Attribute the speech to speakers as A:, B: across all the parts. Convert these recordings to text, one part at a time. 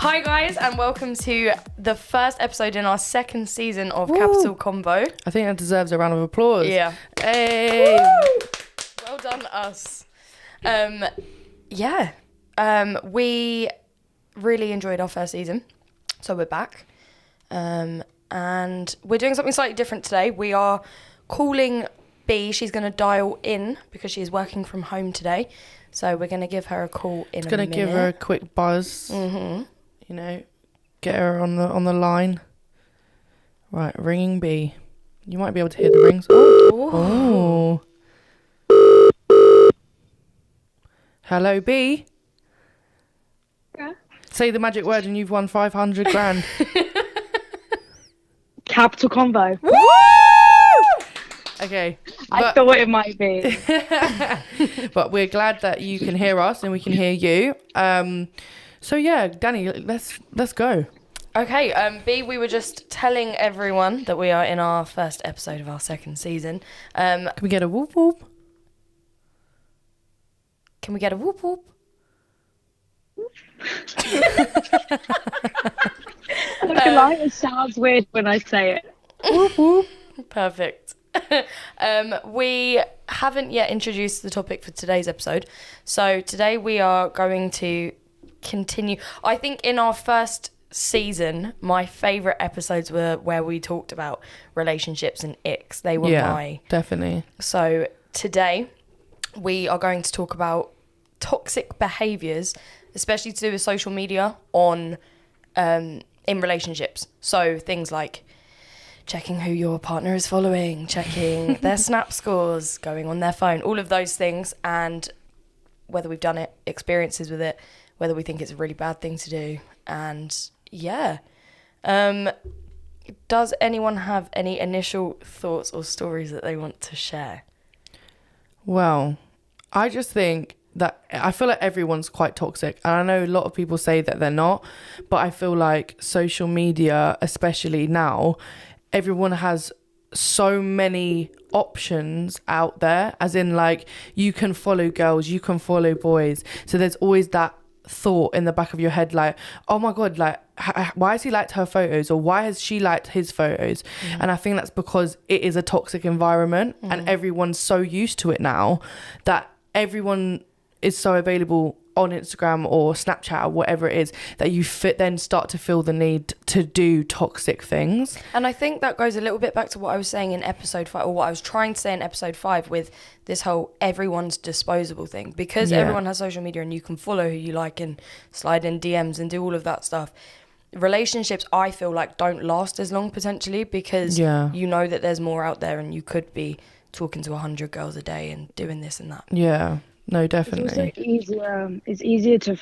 A: Hi guys, and welcome to the first episode in our second season of Capital Convo.
B: I think that deserves a round of applause.
A: Yeah.
B: Hey.
A: Woo! Well done, us. We really enjoyed our first season, so we're back. And we're doing something slightly different today. We are calling Bea. She's going to dial in because she is working from home today. So we're going to give her a call in a minute.
B: Just going to give her a quick buzz.
A: Mm-hmm.
B: You know, get her on the line. Right, ringing Bea. You might be able to hear the rings. Oh. Hello, Bea.
C: Yeah.
B: Say the magic word and you've won 500 grand.
C: Capital Convo.
A: Woo!
B: Okay.
C: I thought it might be.
B: But we're glad that you can hear us and we can hear you. So yeah, Danny, let's go.
A: Okay, Bea, we were just telling everyone that we are in our first episode of our second season.
B: Can we get a whoop whoop?
A: Can we get a whoop whoop?
C: I'm not gonna lie, it sounds weird when I say it.
B: Whoop whoop.
A: Perfect. We haven't yet introduced the topic for today's episode. So today we are going to continue. I think in our first season, my favourite episodes were where we talked about relationships and icks. They were
B: definitely.
A: So today we are going to talk about toxic behaviours, especially to do with social media in relationships. So things like checking who your partner is following, checking their Snap scores, going on their phone, all of those things, and whether we've done it, experiences with it, whether we think it's a really bad thing to do. And yeah. Does anyone have any initial thoughts or stories that they want to share?
B: Well, I just think that I feel like everyone's quite toxic. And I know a lot of people say that they're not, but I feel like social media, especially now, everyone has so many options out there, as in like you can follow girls, you can follow boys. So there's always that thought in the back of your head like, oh my God, like why has he liked her photos, or why has she liked his photos? And I think that's because it is a toxic environment and everyone's so used to it now that everyone is so available on Instagram or Snapchat or whatever it is that you then start to feel the need to do toxic things.
A: And I think that goes a little bit back to what I was saying in episode 5, or what I was trying to say in episode 5 with this whole everyone's disposable thing. Because everyone has social media and you can follow who you like and slide in DMs and do all of that stuff. Relationships, I feel like, don't last as long potentially because you know that there's more out there and you could be talking to 100 girls a day and doing this and that.
B: Yeah. No, definitely.
C: It's easier to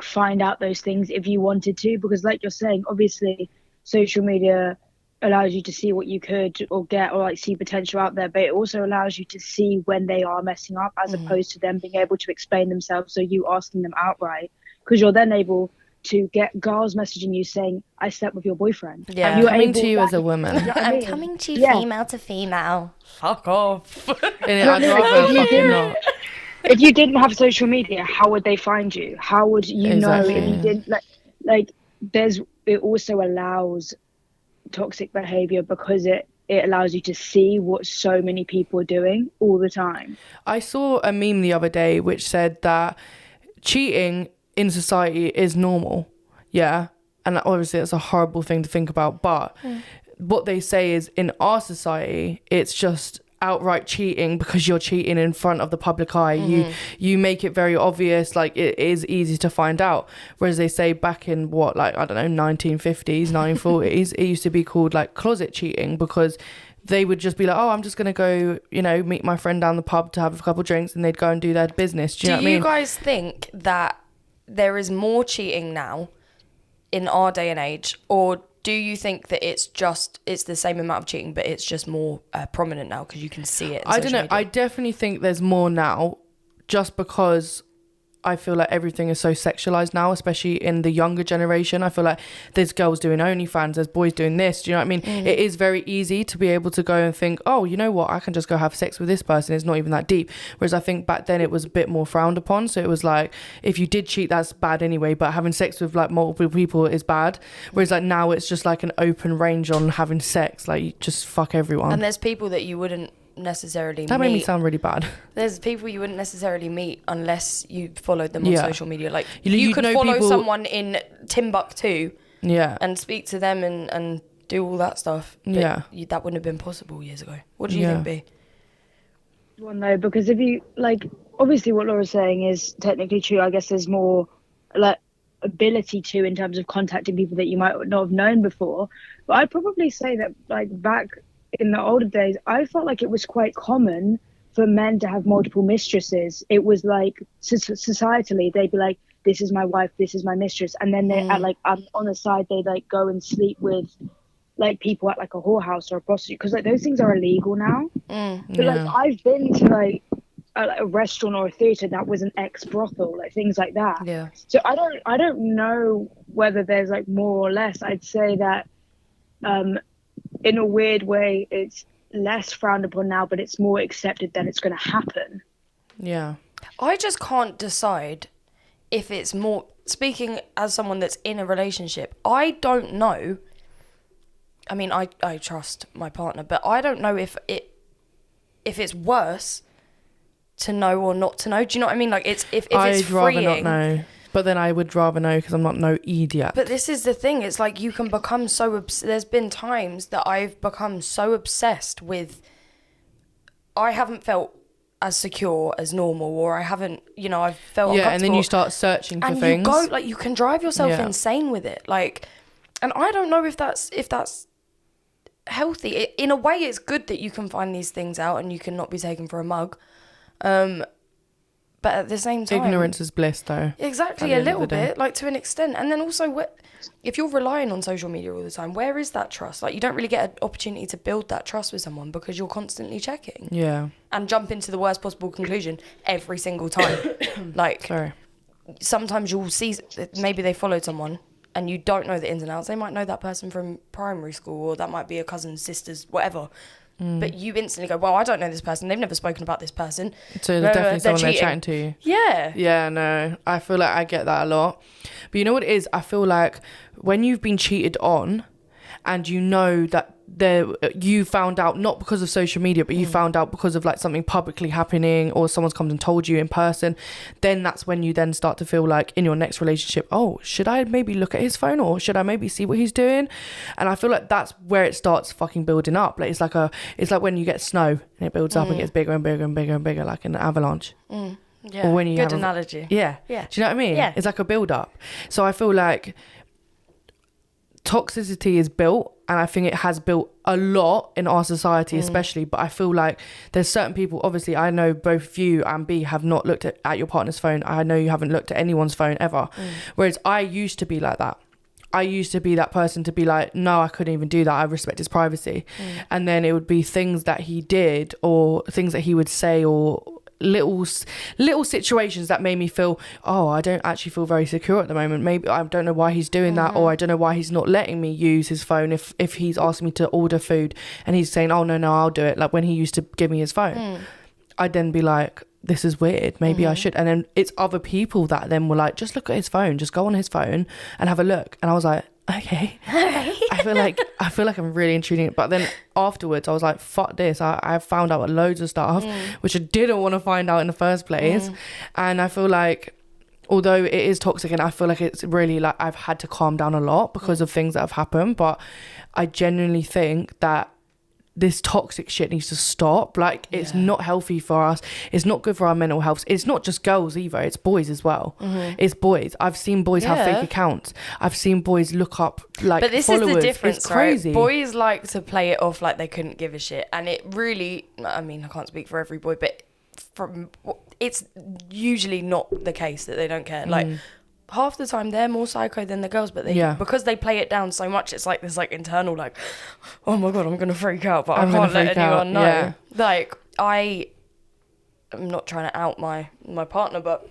C: find out those things if you wanted to, because like you're saying, obviously social media allows you to see what you could or get, or like see potential out there, but it also allows you to see when they are messing up, as opposed to them being able to explain themselves, so you asking them outright, because you're then able to get girls messaging you saying, I slept with your boyfriend.
A: Yeah,
B: I'm coming to you as a woman.
A: I'm coming to you female to female. Fuck off.
B: I'd rather fucking not.
C: If you didn't have social media, how would they find you? How would you know if you didn't? It also allows toxic behavior because it allows you to see what so many people are doing all the time.
B: I saw a meme the other day which said that cheating in society is normal. Yeah. And obviously it's a horrible thing to think about. But what they say is in our society, it's just outright cheating because you're cheating in front of the public eye. You make it very obvious, like it is easy to find out, whereas they say back in 1950s 1940s it used to be called like closet cheating, because they would just be like, oh, I'm just gonna go meet my friend down the pub to have a couple drinks, and they'd go and do their business. Do you know what I mean?
A: You guys think that there is more cheating now in our day and age, or do you think that it's the same amount of cheating, but it's just more prominent now because you can see it?
B: I don't know. Media? I definitely think there's more now, just because I feel like everything is so sexualized now, especially in the younger generation. I feel like there's girls doing OnlyFans, there's boys doing this. Do you know what I mean? It is very easy to be able to go and think, oh, you know what? I can just go have sex with this person. It's not even that deep. Whereas I think back then it was a bit more frowned upon. So it was like, if you did cheat, that's bad anyway. But having sex with like multiple people is bad. Whereas like now it's just like an open range on having sex. Like you just fuck everyone.
A: And there's people that you wouldn't necessarily
B: that made me sound really bad.
A: There's people you wouldn't necessarily meet unless you followed them on social media. Like you could
B: know
A: follow
B: people...
A: someone in Timbuktu and speak to them and do all that stuff, but that wouldn't have been possible years ago. What do you think, Bea?
C: Well, no, because if you like, obviously what Laura's saying is technically true. I guess there's more like ability to in terms of contacting people that you might not have known before, but I'd probably say that like back in the older days, I felt like it was quite common for men to have multiple mistresses. It was like societally, they'd be like, this is my wife, this is my mistress. And then they at like on the side, they'd like go and sleep with like people at like a whorehouse or a prostitute. Because like those things are illegal now. But like I've been to like a restaurant or a theatre that was an ex-brothel, like things like that.
A: Yeah.
C: So I don't know whether there's like more or less. I'd say that in a weird way, it's less frowned upon now, but it's more accepted that it's going to happen.
B: Yeah.
A: I just can't decide if it's more... Speaking as someone that's in a relationship, I don't know. I mean, I trust my partner, but I don't know if it's worse to know or not to know. Do you know what I mean? Like, if it's freeing...
B: I'd rather not know. But then I would rather know because I'm not no idiot.
A: But this is the thing. It's like you can become so... There's been times that I've become so obsessed with... I haven't felt as secure as normal, or I haven't, I've felt uncomfortable.
B: And then you start searching for things.
A: And you go, like, you can drive yourself insane with it. Like, and I don't know if that's healthy. In a way, it's good that you can find these things out and you can not be taken for a mug. But at the same time...
B: Ignorance is bliss, though.
A: Exactly, a little bit, like, to an extent. And then also, if you're relying on social media all the time, where is that trust? Like, you don't really get an opportunity to build that trust with someone because you're constantly checking.
B: Yeah.
A: And jump into the worst possible conclusion every single time. Like,
B: sorry.
A: Sometimes you'll see, maybe they followed someone and you don't know the ins and outs. They might know that person from primary school, or that might be a cousin's, sister's, whatever. But you instantly go, well, I don't know this person. They've never spoken about this person.
B: So there's definitely someone they're chatting to.
A: Yeah.
B: Yeah, no. I feel like I get that a lot. But you know what it is? I feel like when you've been cheated on and you know that you found out not because of social media, but you found out because of like something publicly happening, or someone's come and told you in person, then that's when you then start to feel like in your next relationship, oh, should I maybe look at his phone, or should I maybe see what he's doing? And I feel like that's where it starts fucking building up. Like it's like when you get snow and it builds up and gets bigger and bigger and bigger and bigger, like an avalanche.
A: Yeah.
B: Or when you
A: good analogy.
B: Yeah. Do you know what I mean?
A: Yeah.
B: It's like a build up. So I feel like toxicity is built, and I think it has built a lot in our society especially, but I feel like there's certain people, obviously I know both you and Bea have not looked at your partner's phone. I know you haven't looked at anyone's phone ever. Whereas I used to be like that. I used to be that person to be like, no, I couldn't even do that. I respect his privacy. And then it would be things that he did, or things that he would say, or little situations that made me feel, oh, I don't actually feel very secure at the moment. Maybe I don't know why he's doing that, or I don't know why he's not letting me use his phone if he's asking me to order food and he's saying, oh no, I'll do it. Like when he used to give me his phone, I'd then be like, this is weird, maybe I should. And then it's other people that then were like, just look at his phone, just go on his phone and have a look. And I was like, okay. I feel like I'm really intruding it. But then afterwards I was like, fuck this. I found out loads of stuff which I didn't want to find out in the first place. And I feel like, although it is toxic, and I feel like it's really like I've had to calm down a lot because of things that have happened, but I genuinely think that this toxic shit needs to stop. Like it's not healthy for us. It's not good for our mental health. It's not just girls either, it's boys as well. It's boys. I've seen boys have fake accounts. I've seen boys look up like
A: but this
B: followers.
A: Is the difference,
B: it's crazy,
A: right? Boys like to play it off like they couldn't give a shit, and it really, I mean, I can't speak for every boy, but it's usually not the case that they don't care. Like half the time they're more psycho than the girls, but because they play it down so much, it's like this like internal like, oh my god, I'm gonna freak out, but I can't let anyone know. Like I'm not trying to out my partner, but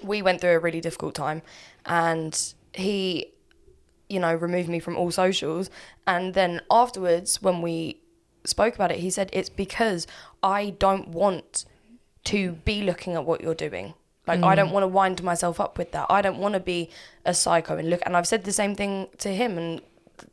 A: we went through a really difficult time, and he, removed me from all socials. And then afterwards, when we spoke about it, he said, it's because I don't want to be looking at what you're doing. Like, I don't want to wind myself up with that. I don't want to be a psycho and I've said the same thing to him, and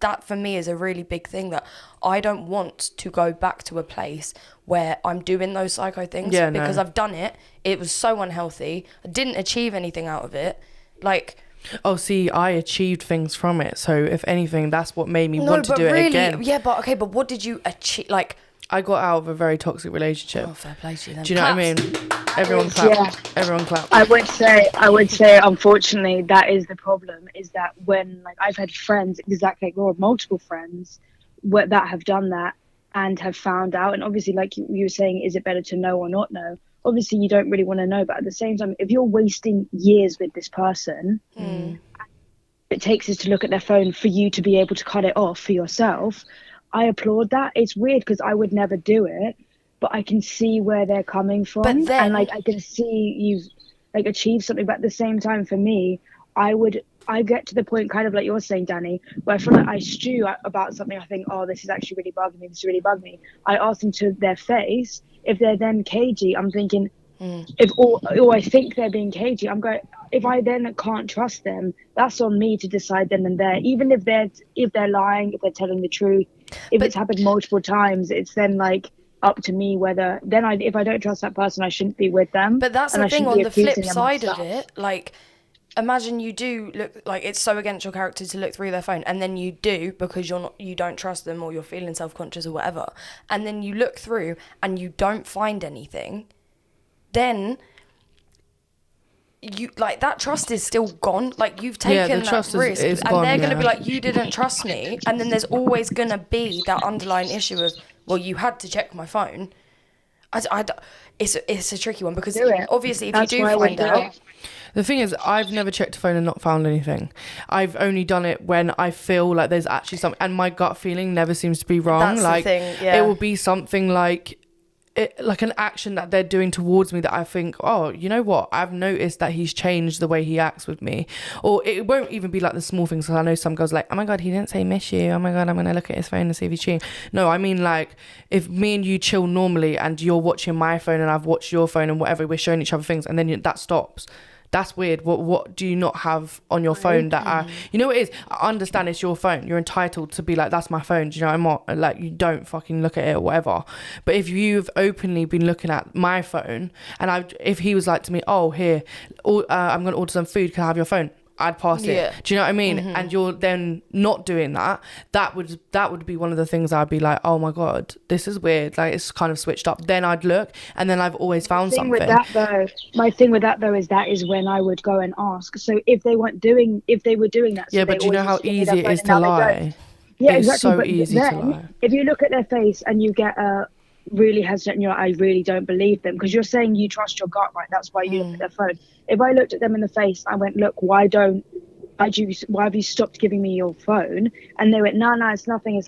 A: that for me is a really big thing, that I don't want to go back to a place where I'm doing those psycho things, because I've done it. It was so unhealthy. I didn't achieve anything out of it. Like,
B: oh, see, I achieved things from it. So if anything, that's what made me want to do it again.
A: Yeah, but okay, but what did you achieve? Like,
B: I got out of a very toxic relationship.
A: Oh, fair play to you then.
B: Do you know what I mean? Everyone clap. Yeah. Everyone clap.
C: I would say, unfortunately, that is the problem, is that when, like, I've had friends, exactly like, or multiple friends that have done that and have found out. And obviously, like you were saying, is it better to know or not know? Obviously, you don't really want to know. But at the same time, if you're wasting years with this person, it takes us to look at their phone for you to be able to cut it off for yourself. I applaud that. It's weird because I would never do it, but I can see where they're coming from. But then, and like, I can see you've like achieved something. But at the same time, for me, I get to the point, kind of like you're saying, Danny, where I feel like I stew about something. I think, oh, this is actually really bugging me. This really bugging me. I ask them to their face. If they're then cagey, I'm thinking, or I think they're being cagey, I'm going, if I then can't trust them, that's on me to decide then and there. Even if they're lying, if they're telling the truth, if it's happened multiple times, it's then like up to me whether then if I don't trust that person, I shouldn't be with them.
A: But that's the thing, on the flip side of it, like, imagine you do look like it's so against your character to look through their phone, and then you do because you don't trust them, or you're feeling self-conscious or whatever, and then you look through and you don't find anything, then you, like, that trust is still gone. Like, you've taken that risk, and gone, they're going to be like, you didn't trust me, and then there's always going to be that underlying issue of, well, you had to check my phone. It's a tricky one, because obviously if you do find out.
B: The thing is, I've never checked a phone and not found anything. I've only done it when I feel like there's actually something, and my gut feeling never seems to be wrong.
A: That's
B: like,
A: the thing, yeah.
B: It will be something like an action that they're doing towards me that I think, oh, you know what? I've noticed that he's changed the way he acts with me. Or it won't even be like the small things, because I know some girls like, oh my God, he didn't say miss you. Oh my God, I'm going to look at his phone and see if he's cheating. No, I mean, like, if me and you chill normally and you're watching my phone and I've watched your phone and whatever, we're showing each other things, and then that stops. That's weird. What do you not have on your phone that you know what it is? I understand it's your phone. You're entitled to be like, that's my phone. Do you know what I'm not? Like, you don't fucking look at it or whatever. But if you've openly been looking at my phone, and if he was like to me, oh, here, I'm going to order some food, can I have your phone? I'd pass it. Do you know what I mean? Mm-hmm. And you're then not doing that. That would be one of the things I'd be like, oh my God, this is weird. Like, it's kind of switched up. Then I'd look, and then I've always found something.
C: My thing with that though is that is when I would go and ask. So if they were doing that. So
B: yeah, but do you know how easy it is to lie?
C: Yeah,
B: it's
C: exactly.
B: so
C: but
B: easy
C: then,
B: to lie.
C: If you look at their face and you get really hesitant, you're like, I really don't believe them, because you're saying you trust your gut, right? That's why you look at their phone. If I looked at them in the face, I went, look, why have you stopped giving me your phone? And they went, no, it's nothing.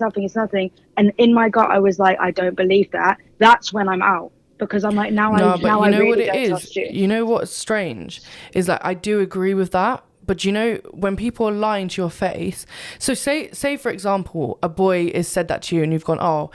C: And in my gut, I was like, I don't believe that. That's when I'm out, because I'm like, I really don't trust you.
B: You know what's strange is that I do agree with that. But you know, when people are lying to your face, so say for example, a boy has said that to you and you've gone, oh,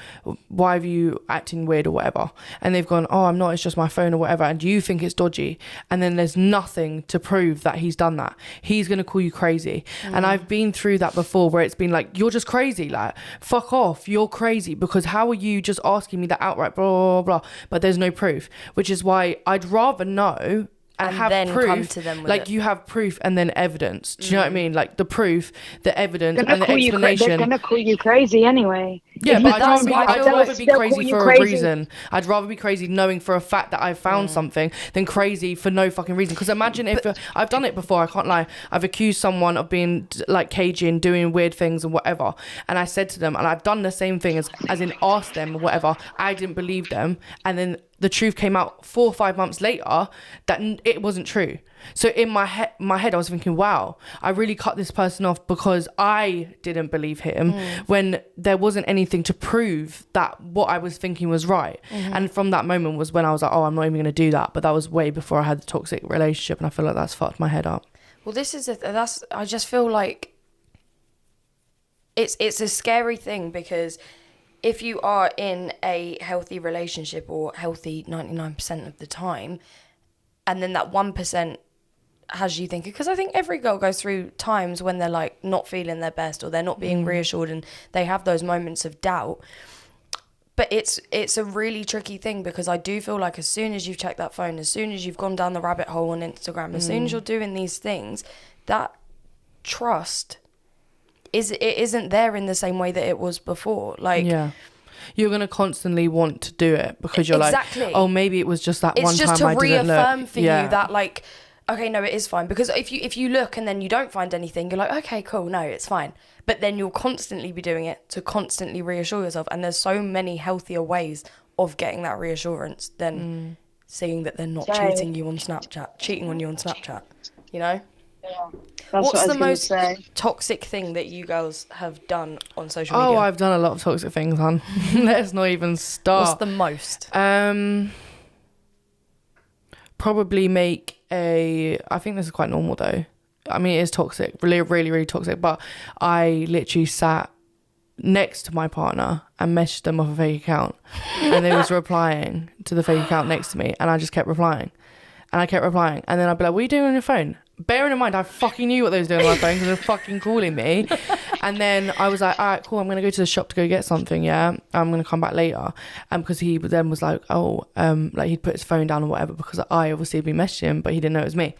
B: why are you acting weird or whatever? And they've gone, oh, I'm not, it's just my phone or whatever. And you think it's dodgy. And then there's nothing to prove that he's done that. He's going to call you crazy. And I've been through that before, where it's been like, you're just crazy. Like, fuck off. You're crazy, because how are you just asking me that outright, blah, blah, blah. But there's no proof, which is why I'd rather know and have then proof, come to them with like it. You have proof and then evidence. Do you know what I mean? Like the proof, the evidence, and the explanation.
C: They're gonna call you crazy anyway.
B: Yeah, but I'd rather be crazy for a reason. I'd rather be crazy knowing for a fact that I found something than crazy for no fucking reason. Because imagine if I've done it before. I can't lie. I've accused someone of being like cagey and doing weird things and whatever. And I said to them, and I've done the same thing as in asked them or whatever. I didn't believe them, and then the truth came out 4 or 5 months later that it wasn't true. So in my head I was thinking, wow, I really cut this person off because I didn't believe him when there wasn't anything to prove that what I was thinking was right. And from that moment was when I was like, oh, I'm not even going to do that. But that was way before I had the toxic relationship, and I feel like that's fucked my head up.
A: Well, I just feel like it's a scary thing, because if you are in a healthy relationship, or healthy 99% of the time, and then that 1% has you thinking, because I think every girl goes through times when they're like not feeling their best, or they're not being reassured, and they have those moments of doubt. But it's a really tricky thing, because I do feel like as soon as you've checked that phone, as soon as you've gone down the rabbit hole on Instagram, as soon as you're doing these things, that trust isn't there in the same way that it was before. Like, yeah,
B: you're gonna constantly want to do it because you're like, oh, maybe it was just that one time I didn't look. It's just to reaffirm for you that, like, okay, no, it is fine. Because if you look and then you don't find anything, you're like, okay, cool, no, it's fine. But then you'll constantly be doing it to constantly reassure yourself. And there's so many healthier ways of getting that reassurance than seeing that they're not cheating on you on Snapchat, you know?
C: Yeah.
A: What's the most toxic thing that you girls have done on social media?
B: Oh, I've done a lot of toxic things, hon. Let's not even start.
A: What's the most?
B: Probably make I think this is quite normal though. I mean, it is toxic, really, really, really toxic. But I literally sat next to my partner and messaged them off a fake account, and they was replying to the fake account next to me, and I just kept replying, and then I'd be like, "What are you doing on your phone?" Bearing in mind, I fucking knew what they was doing on my phone because they're fucking calling me. And then I was like, all right, cool, I'm going to go to the shop to go get something, yeah? I'm going to come back later. And because he then was like, like he'd put his phone down or whatever, because I obviously had been messaging him, but he didn't know it was me.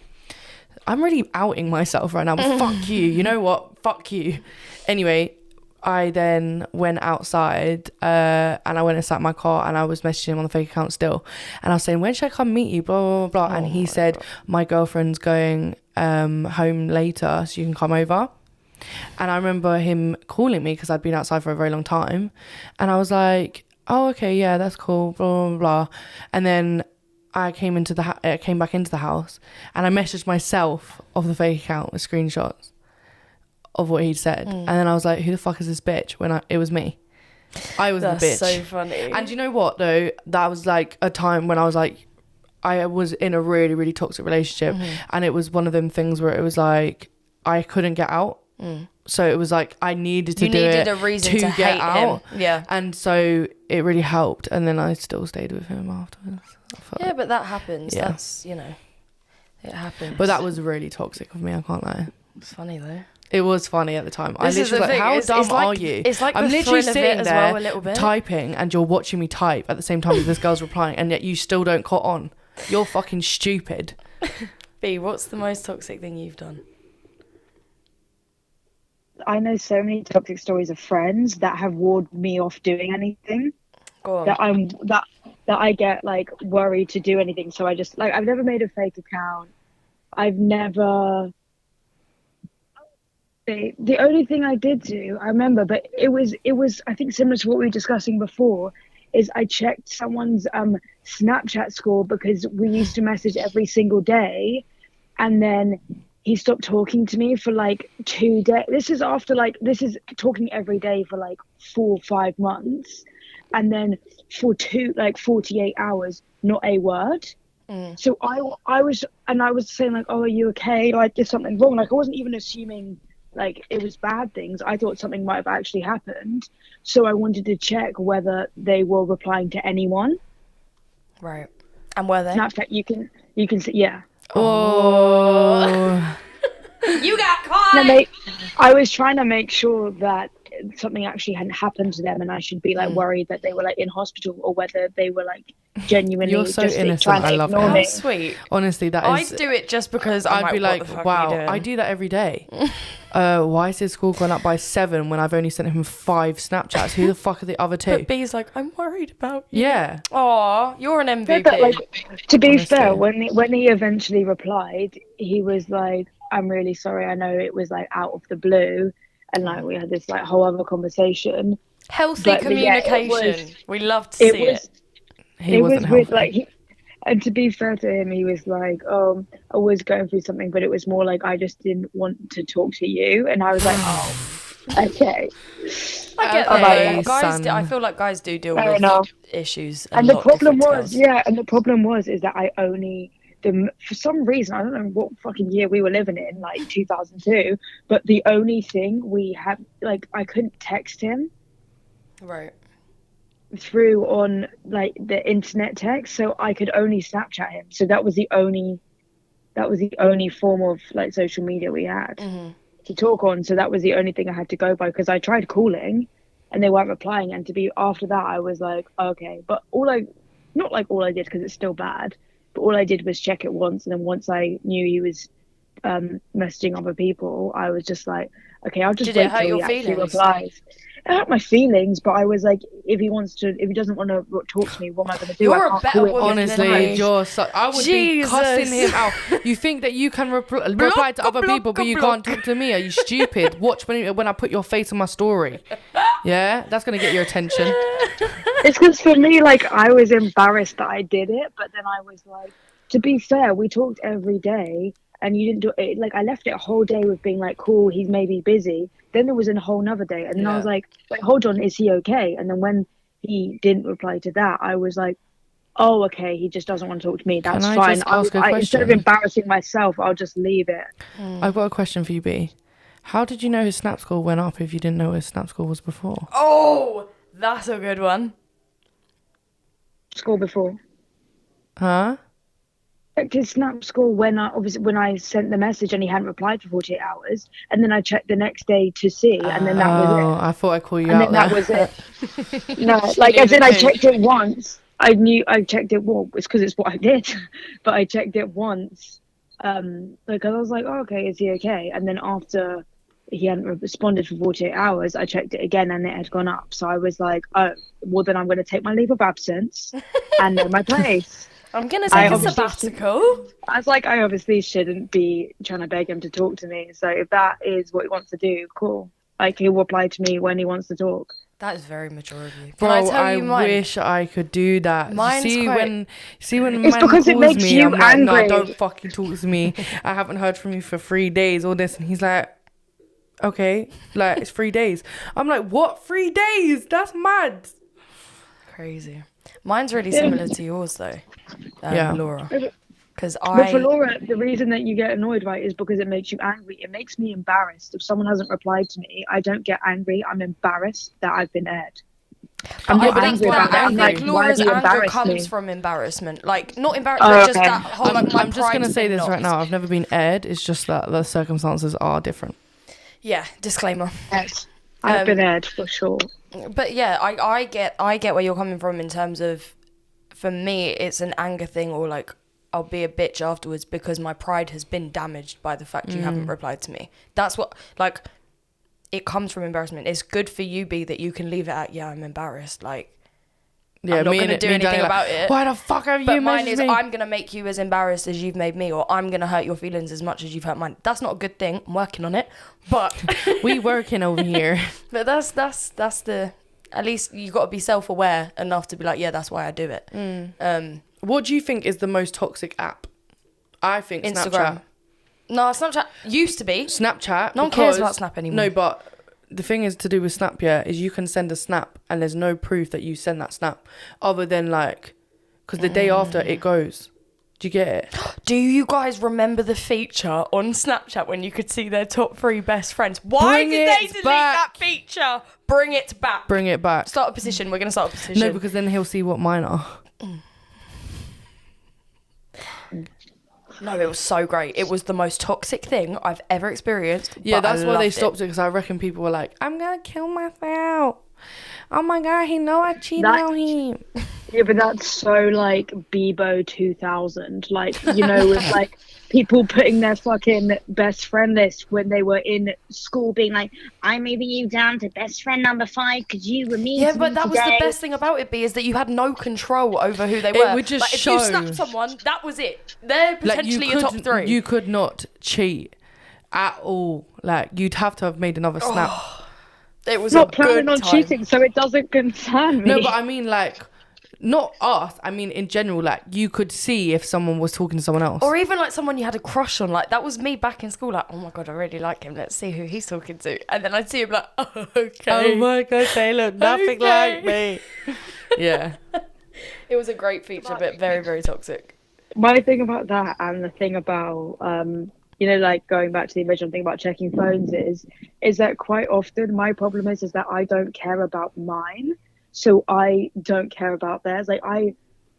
B: I'm really outing myself right now, but fuck you. You know what? Fuck you. Anyway, I then went outside and I went and sat in my car, and I was messaging him on the fake account still. And I was saying, when should I come meet you? Blah, blah, blah. And he said, my girlfriend's going home later, so you can come over. And I remember him calling me because I'd been outside for a very long time. And I was like, oh, okay, yeah, that's cool, blah, blah, blah. And then I came back into the house, and I messaged myself off the fake account with screenshots of what he'd said. And then I was like, who the fuck is this bitch? When it was me. I was the bitch.
A: That's so funny.
B: And you know what though? That was like a time when I was like, I was in a really, really toxic relationship. And it was one of them things where it was like, I couldn't get out. So it was like, I needed to do it. You needed
A: a reason to get hate out. Him. Yeah.
B: And so it really helped. And then I still stayed with him afterwards.
A: Yeah, but that happens. Yeah. That's, it happens.
B: But that was really toxic of me, I can't lie.
A: It's funny though.
B: It was funny at the time. I literally was like, how dumb are you?
A: It's like
B: I'm
A: the
B: literally sitting
A: as
B: there
A: well, a little bit.
B: typing, and you're watching me type at the same time as this girl's replying, and yet you still don't caught on. You're fucking stupid.
A: B, what's the most toxic thing you've done?
C: I know so many toxic stories of friends that have warned me off doing anything.
A: Go on.
C: That I get like worried to do anything. So I just I've never made a fake account. I've never. The only thing I did do, I remember, but it was I think similar to what we were discussing before, is I checked someone's Snapchat score because we used to message every single day, and then he stopped talking to me for like 2 days. This is talking every day for like 4 or 5 months, and then for 48 hours, not a word. So I was saying like, oh, are you okay? Like, is something wrong? Like, I wasn't even assuming like it was bad things. I thought something might have actually happened. So I wanted to check whether they were replying to anyone.
A: Right. And were they?
C: Snapchat, you can see, yeah.
B: Oh.
A: You got caught!
C: I was trying to make sure that something actually hadn't happened to them, and I should be like worried that they were like in hospital, or whether they were like genuinely
B: You're so
C: just
B: innocent.
C: trying to
B: I love
C: ignore
B: it.
C: me.
A: How sweet.
B: Honestly, that is.
A: I'd do it just because
B: I'd be like,
A: what the fuck
B: wow,
A: are you doing?
B: I do that every day. Why is his score gone up by 7 when I've only sent him 5 Snapchats? Who the fuck are the other 2?
A: But B's like, I'm worried about you.
B: Yeah.
A: Aw, you're an MVP.
C: No, but, like, to be
B: Honestly.
C: fair, when he eventually replied, he was like, I'm really sorry. I know it was like out of the blue, and like we had this like whole other conversation.
A: Healthy communication. We love to see it.
B: He wasn't
C: weird.
B: helping.
C: And to be fair to him, he was like, I was going through something, but it was more like I just didn't want to talk to you. And I was like, oh, okay.
A: I get
B: Okay,
A: that. Guys,
B: son.
A: I feel like guys do deal
C: Fair
A: with
C: enough.
A: issues a
C: And the
A: lot
C: problem
A: different to
C: was,
A: girls.
C: and the problem was, is that for some reason, I don't know what fucking year we were living in, like 2002, but the only thing we had, like, I couldn't text him
A: Right.
C: through on like the internet text, so I could only Snapchat him. So that was the only form of like social media we had to talk on. So that was the only thing I had to go by, because I tried calling and they weren't replying. And to be after that, I was like, okay. But all I did, because it's still bad, but all I did was check it once. And then once I knew he was messaging other people, I was just like, okay, I'll just wait till he actually replies. It hurt my feelings, but I was like, if he doesn't want to talk to me, what am I going to do?
A: You're a better woman
B: Honestly, I would be cussing him out. You think that you can reply to other people, but you can't talk to me? Are you stupid? Watch when I put your face on my story. Yeah, that's going to get your attention.
C: It's because for me, like, I was embarrassed that I did it, but then I was like, to be fair, we talked every day. And you didn't do it. Like, I left it a whole day with being like, cool, he's maybe busy. Then there was a whole nother day. And then I was like, wait, hold on, is he okay? And then when he didn't reply to that, I was like, oh, okay, he just doesn't want to talk to me. That's fine.
B: Just ask a question?
C: Instead of embarrassing myself, I'll just leave it.
B: I've got a question for you, B. How did you know his Snap score went up if you didn't know his Snap score was before?
A: Oh, that's a good one.
C: Score before.
B: Huh?
C: Checked his Snap score when I sent the message and he hadn't replied for 48 hours, and then I checked the next day to see, and then that was it.
B: I thought I'd call you
C: and
B: out.
C: And then
B: there.
C: that was it. No, like, as in I checked it once. I checked it. Well, it's because it's what I did, but I checked it once. Because I was like, oh, okay, is he okay? And then after he hadn't responded for 48 hours, I checked it again and it had gone up. So I was like, oh, well, then I'm going to take my leave of absence and know my place.
A: I'm going to take a sabbatical.
C: I was like, I obviously shouldn't be trying to beg him to talk to me. So if that is what he wants to do, cool. Like, he'll reply to me when he wants to talk.
A: That is very mature of you.
B: Bro, I wish I could do that.
A: Mine's
B: see when
C: it's because it makes you
B: I'm
C: angry.
B: Like, no, don't fucking talk to me. I haven't heard from you for 3 days, all this. And he's like, okay, like, it's 3 days. I'm like, what? 3 days? That's mad.
A: Crazy. Mine's really similar to yours, though. Laura. But
C: for Laura, the reason that you get annoyed, right, is because it makes you angry. It makes me embarrassed. If someone hasn't replied to me, I don't get angry. I'm embarrassed that I've been aired.
A: I think Laura's anger comes from embarrassment. Like, not embarrassment, just that whole, like,
B: I'm just going to say this right now. I've never been aired. It's just that the circumstances are different.
A: Yeah, disclaimer.
C: Yes, I've been aired for sure.
A: But yeah, I get where you're coming from in terms of, for me, it's an anger thing, or like, I'll be a bitch afterwards because my pride has been damaged by the fact you haven't replied to me. That's what, like, it comes from embarrassment. It's good for you, B, that you can leave it at, yeah, I'm embarrassed. Like,
B: yeah,
A: I'm not going to do anything about it.
B: Why the fuck have you
A: But mine is,
B: me?
A: I'm going to make you as embarrassed as you've made me, or I'm going to hurt your feelings as much as you've hurt mine. That's not a good thing. I'm working on it. But
B: we working over here.
A: But that's the, at least you got to be self-aware enough to be like, yeah, that's why I do it.
B: What do you think is the most toxic app? I think
A: Instagram.
B: Snapchat.
A: No, Snapchat used to be.
B: Snapchat.
A: No one cares about Snap anymore.
B: No, but the thing is to do with Snap, is you can send a snap and there's no proof that you send that snap other than like, because the day after it goes. Do you get it?
A: Do you guys remember the feature on Snapchat when you could see their top 3 best friends? Why did they delete that feature? Bring it back.
B: Bring it back.
A: Start a petition. We're going to start a petition.
B: No, because then he'll see what mine are.
A: No, it was so great. It was the most toxic thing I've ever experienced.
B: Yeah, that's why they stopped it, because I reckon people were like, I'm going to kill myself. Oh my God, he know I cheated on him.
C: Yeah, but that's so like Bebo 2000. Like, you know, with like people putting their fucking best friend list when they were in school being like, I'm moving you down to best friend number 5 because you were mean to me
A: but that
C: today.
A: was the best thing about it, B, is that you had no control over who they were.
B: It would just
A: like,
B: show.
A: If you snapped someone, that was it. They're potentially your top 3.
B: You could not cheat at all. Like, you'd have to have made another snap.
A: It was
C: not planning
A: on
C: cheating, so it doesn't concern me.
B: No, but I mean, like, not us, I mean in general, like you could see if someone was talking to someone else.
A: Or even like someone you had a crush on. Like that was me back in school. Like, oh my God, I really like him. Let's see who he's talking to. And then I'd see him like, oh, okay.
B: Oh my God, they look nothing like me. Yeah.
A: It was a great feature, but very, very toxic.
C: My thing about that and the thing about you know, like going back to the original thing about checking phones is that quite often my problem is that I don't care about mine, so I don't care about theirs. Like I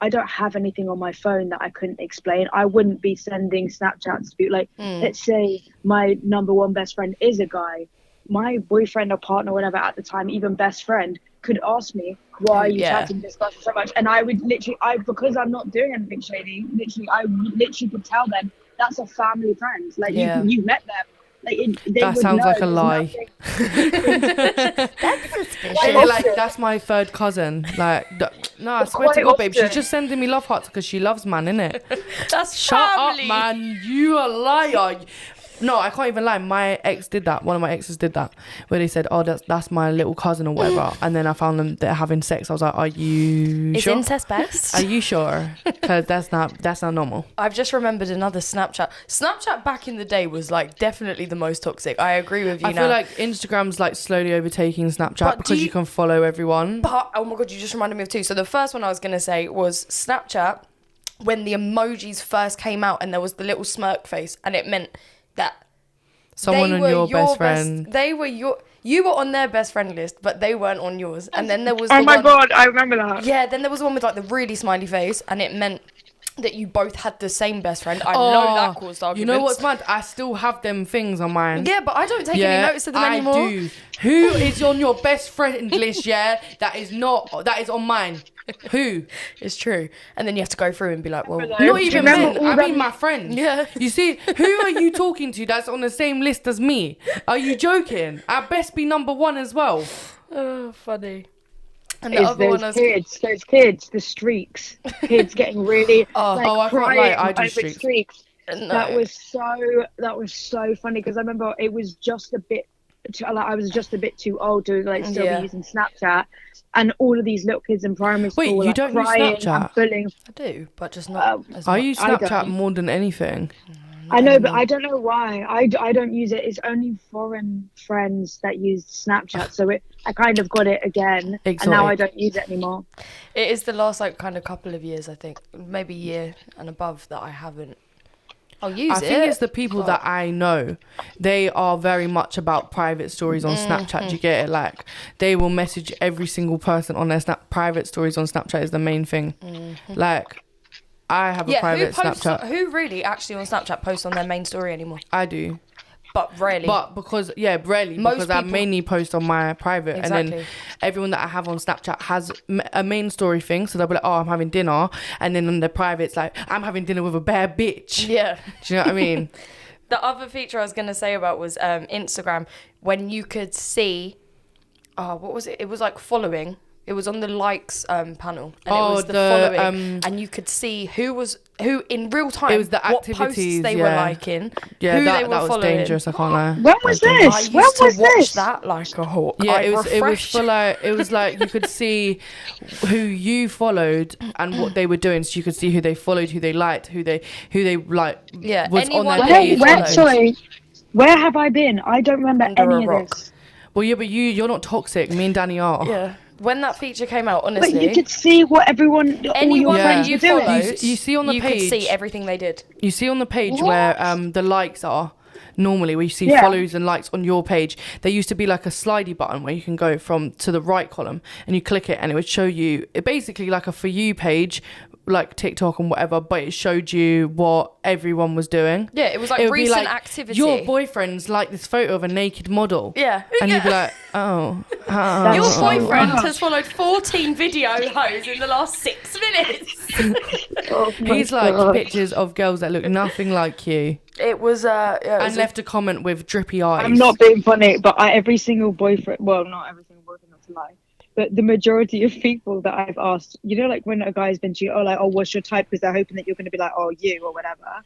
C: don't have anything on my phone that I couldn't explain. I wouldn't be sending Snapchats to people. Like, let's say my number one best friend is a guy. My boyfriend or partner, whatever at the time, even best friend, could ask me, why are you chatting this person so much? And I would literally, because I'm not doing anything shady, I literally could tell them that's a family friend. Like, you met them. Like,
B: that sounds like a lie.
A: That's suspicious.
B: Like, that's my third cousin. Like, no, I swear to God, babe, she's just sending me love hearts because she loves man, innit?
A: That's
B: Shut
A: family.
B: up, man. You a liar. No, I can't even lie. My ex did that. One of my exes did that, where they said, "Oh, that's my little cousin or whatever," and then I found them they're having sex. I was like, "Are you
A: Is
B: sure?
A: incest best?
B: Are you sure? Because that's not normal."
A: I've just remembered another Snapchat. Snapchat back in the day was like definitely the most toxic. I agree with you.
B: I feel like Instagram's like slowly overtaking Snapchat
A: But
B: because you can follow everyone.
A: But oh my God, you just reminded me of two. So the first one I was gonna say was Snapchat when the emojis first came out and there was the little smirk face and it meant that
B: someone on your best friend.
A: You were on their best friend list, but they weren't on yours. And then there was
C: oh my God, I remember that.
A: Yeah, then there was one with like the really smiley face, and it meant that you both had the same best friend. I know that caused arguments.
B: You know what's mad? I still have them things on mine.
A: Yeah, but I don't take any notice of them anymore.
B: I do. Who is on your best friend list? Yeah, that is on mine. Who?
A: It's true. And then you have to go through and be like, well,
B: not even men. I mean my friend.
A: Yeah.
B: You see, who are you talking to that's on the same list as me? Are you joking? I best be number one as well.
A: Oh, funny. And
C: the other one was those kids, the streaks. Kids getting really
B: I can't lie, I do streaks.
A: No.
C: That was so funny because I remember it was just a bit I was just a bit too old to like still be using Snapchat, and all of these little kids in primary school
B: you
C: were like,
B: don't use
C: crying
B: Snapchat?
C: and bullying.
A: I do, but just not as much.
B: I use Snapchat more than anything.
C: I know, but I don't know why. I don't use it. It's only foreign friends that use Snapchat, so I kind of got it again, and now I don't use it anymore.
A: It is the last like kind of couple of years, I think, maybe year and above that I haven't. I'll use it.
B: I think it's the people that I know. They are very much about private stories on Snapchat. Do you get it? Like, they will message every single person on their private stories on Snapchat is the main thing. Like, I have a private Snapchat.
A: Who really actually on Snapchat posts on their main story anymore?
B: I do.
A: But rarely.
B: But rarely. Because I mainly post on my private. Exactly. And then everyone that I have on Snapchat has a main story thing. So they'll be like, oh, I'm having dinner. And then on the private, it's like, I'm having dinner with a bad bitch.
A: Yeah.
B: Do you know what I mean?
A: The other feature I was going to say about was Instagram. When you could see, what was it? It was like following. It was on the likes panel, and it was the following, and you could see who in real time.
B: It was the
A: what posts they were liking.
B: Yeah,
A: who
B: that
A: they were
B: was
A: following.
B: dangerous. I can't lie.
C: When was this?
A: I used to watch that like a hawk.
B: Yeah, it was like you could see who you followed and what they were doing, so you could see who they followed, who they liked, who they like.
A: Yeah,
B: was on their page.
C: Sorry, where have I been? I don't remember any of this.
B: Well, yeah, but you're not toxic. Me and Danny are.
A: Yeah. When that feature came out, honestly,
C: but you could see what anyone
A: friends you followed,
B: you see on the page.
A: You could see everything they did.
B: You see on the page where the likes are. Normally, where you see follows and likes on your page, there used to be like a slidey button where you can go from to the right column and you click it and it would show you basically like a For You page, like TikTok and whatever, but it showed you what everyone was doing.
A: Yeah, it was like recent activity.
B: Your boyfriend's like this photo of a naked model.
A: Yeah.
B: And you'd be like, oh.
A: Your boyfriend has followed 14 video hoes in the last 6 minutes.
B: He's like pictures of girls that look nothing like you.
A: It was
B: and left a comment with drippy eyes.
C: I'm not being funny, but every single boyfriend, well, not every single boyfriend, not to lie, but the majority of people that I've asked, you know, like when a guy's been to you, what's your type? Because they're hoping that you're going to be like, oh, you or whatever.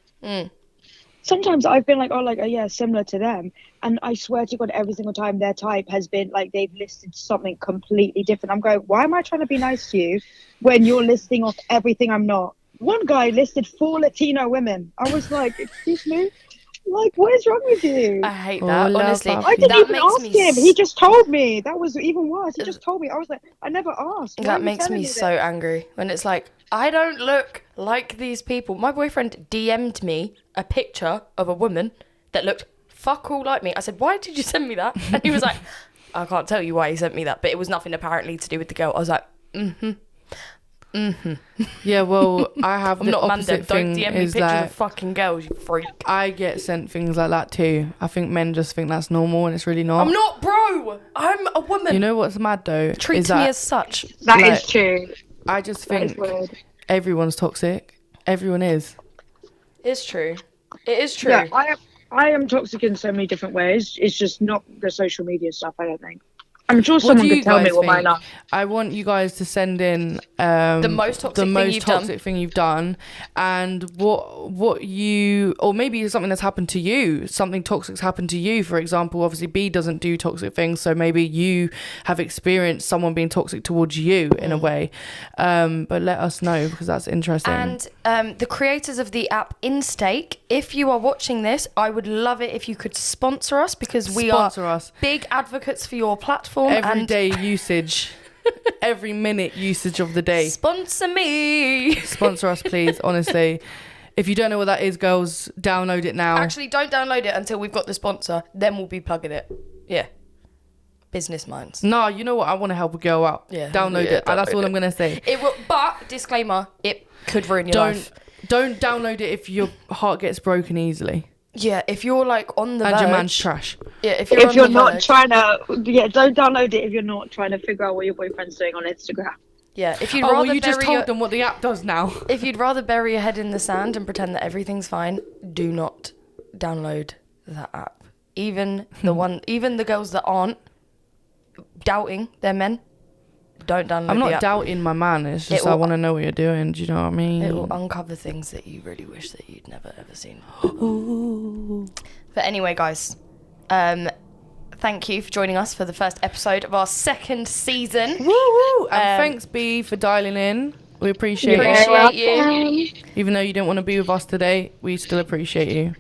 C: sometimes I've been like, yeah, similar to them. And I swear to God, every single time their type has been like, they've listed something completely different. I'm going, why am I trying to be nice to you when you're listing off everything I'm not? One guy listed 4 Latino women. I was like, excuse me? Like, what is wrong with you?
A: I hate that, honestly.
C: I didn't
A: that
C: even
A: makes
C: ask
A: me
C: him. He just told me. That was even worse. He just told me. I was like, I never asked. Why
A: that
C: are you
A: makes
C: telling
A: me so
C: this?
A: angry when it's like, I don't look like these people. My boyfriend DM'd me a picture of a woman that looked fuck all like me. I said, why did you send me that? And he was like, I can't tell you why he sent me that, but it was nothing apparently to do with the girl. I was like,
B: Yeah, well, I have
A: I'm
B: the
A: not
B: opposite
A: Amanda. Don't
B: thing.
A: DM me
B: Is
A: pictures
B: that
A: of fucking girls, you freak.
B: I get sent things like that too. I think men just think that's normal, and it's really not.
A: I'm not, bro. I'm a woman.
B: You know what's mad though?
A: Treat
B: is
A: me
B: that
A: as such.
C: That
B: like,
C: is true.
B: I just
C: That is
B: think
C: weird.
B: everyone's toxic. Everyone is.
A: It's true. It is true.
C: Yeah, I am toxic in so many different ways. It's just not the social media stuff, I don't think. I'm sure
B: What
C: someone
B: do you
C: could tell me
B: guys
C: what mine
B: think?
C: are.
B: I want you guys to send in
A: The most toxic
B: thing you've done, and what you, or maybe it's something that's happened to you, something toxic's happened to you. For example, obviously B doesn't do toxic things, so maybe you have experienced someone being toxic towards you in a way. But let us know, because that's interesting.
A: And the creators of the app Instake, if you are watching this, I would love it if you could sponsor us, because we
B: Sponsor
A: are
B: us.
A: big advocates for your platform.
B: Everyday usage, every minute usage of the day.
A: Sponsor me.
B: Sponsor us, please. Honestly, if you don't know what that is, girls, download it now.
A: Actually, don't download it until we've got the sponsor. Then we'll be plugging it. Yeah. Business minds.
B: No, you know what? I want to help a girl out.
A: Yeah.
B: Download
A: Yeah,
B: it. That's
A: download
B: all
A: it.
B: I'm gonna say.
A: It will, but disclaimer, it could ruin your life.
B: Don't download it if your heart gets broken easily
A: Yeah, if you're like on the
B: and
A: verge.
B: your man's trash.
A: Yeah, if
C: If you're
A: on the
C: not
A: verge,
C: trying to, don't download it if you're not trying to figure out what your boyfriend's doing on Instagram.
A: Yeah, if you'd
B: Oh,
A: rather
B: well, you just
A: bury
B: told
A: your,
B: them what the app does now.
A: if you'd rather bury your head in the sand and pretend that everything's fine, do not download that app. Even the girls that aren't doubting their men, don't download
B: I'm
A: the
B: not
A: app.
B: doubting my man. It's just I want to know what you're doing. Do you know what I mean?
A: It will uncover things that you really wish that you'd never ever seen. But anyway, guys, thank you for joining us for the first episode of our second season.
B: Woo woo! And thanks B for dialing in. We appreciate it.
A: Appreciate you.
B: Even though you didn't want to be with us today, we still appreciate you.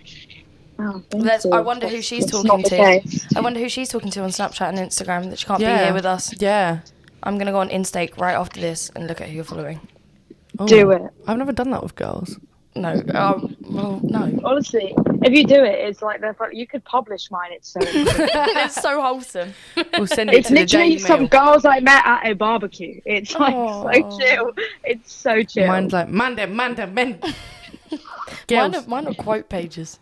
C: Oh, thank you.
A: I wonder who she's
C: It's
A: talking
C: not the
A: to.
C: case.
A: I wonder who she's talking to on Snapchat and Instagram that she can't be here with us.
B: Yeah.
A: I'm going to go on Instake right after this and look at who you're following.
B: Oh,
C: Do it.
B: I've never done that with girls.
A: No. Well, no.
C: Honestly, if you do it, it's like you could publish mine. It's so.
A: It's so wholesome.
B: We'll send it
C: It's
B: to the
C: literally
B: Daily
C: some
B: Mail.
C: girls I met at a barbecue. It's like
A: Aw.
C: so chill. It's so chill.
B: Mine's like, man, men. Girls.
A: Mine are quote pages.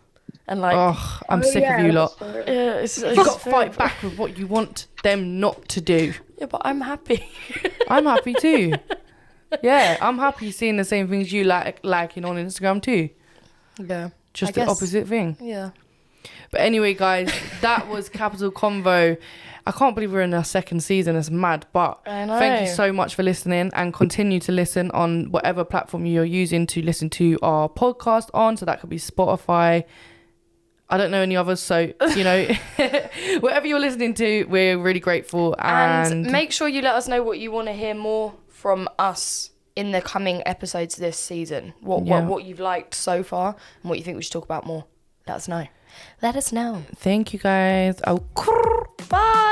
A: And like,
B: Oh, I'm sick of you lot.
A: yeah, it's
B: You've got to fight back with what you want them not to do.
A: Yeah, but I'm happy.
B: I'm happy too. Yeah, I'm happy seeing the same things you liking on Instagram too.
A: Yeah.
B: Just
A: I
B: the
A: guess.
B: opposite thing.
A: Yeah.
B: But anyway, guys, that was Capital Convo. I can't believe we're in our second season. It's mad. But
A: I know.
B: thank you so much for listening, and continue to listen on whatever platform you're using to listen to our podcast on. So that could be Spotify. I don't know any others. So, you know, whatever you're listening to, we're really grateful.
A: And make sure you let us know what you want to hear more from us in the coming episodes this season. What you've liked so far and what you think we should talk about more. Let us know. Let us know.
B: Thank you, guys.
A: Bye.